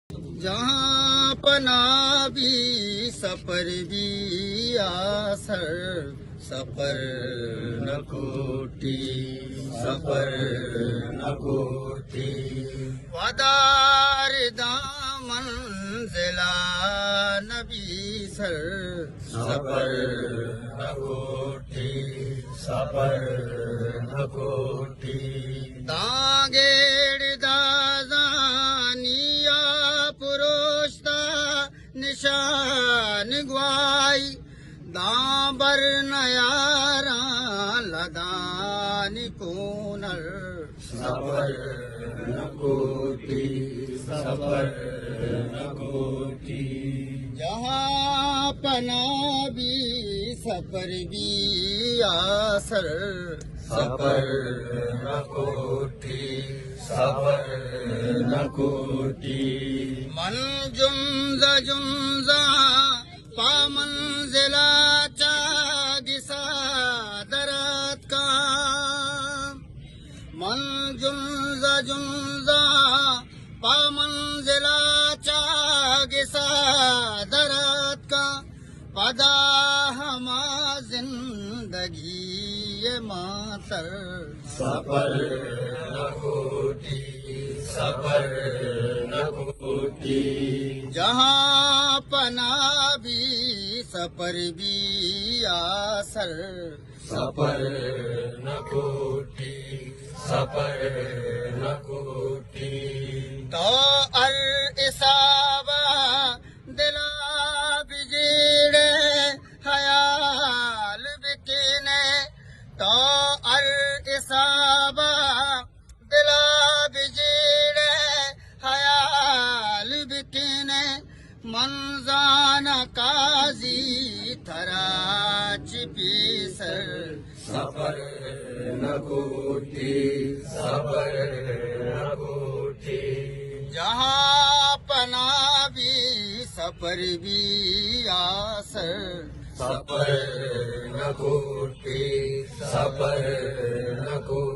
जहाँ पना भी सफर भी आसर सफर न कोटी सफर न कोटी वदार दामन जिला नबी सर सफर न कोटी सफर न कोटी दागेड़ दाजानिया पुरोष्ता निशान ग्वाई दाबर नयारा लदानी कोनर सफर न कोटी सफर न कोटी जहाँ पना भी सफर भी आसर सफर न कोटी सफर न कोटी मन जुंजा जुंजा पा मंजिला चागिसा दरात का मन जुंजा जुंजा पा मंजिला चागिसा दरात का पदा हमा जिंदगी ये मातर सफर न कोटी सफर न कोटी जहाँ पना भी सफर भी आसर सफर न कोटी सफर न कोटी तो अर इसाबा दिला बिजड़े हयाल बिकने तो अर इसाबा दिला बिजड़े हयाल बिकने मंजान काजी थराच पीसर सफर न कोटी सफर न कोटी जहाँ पना भी सफर भी आसर सफर न कोटी सफर न कोटी।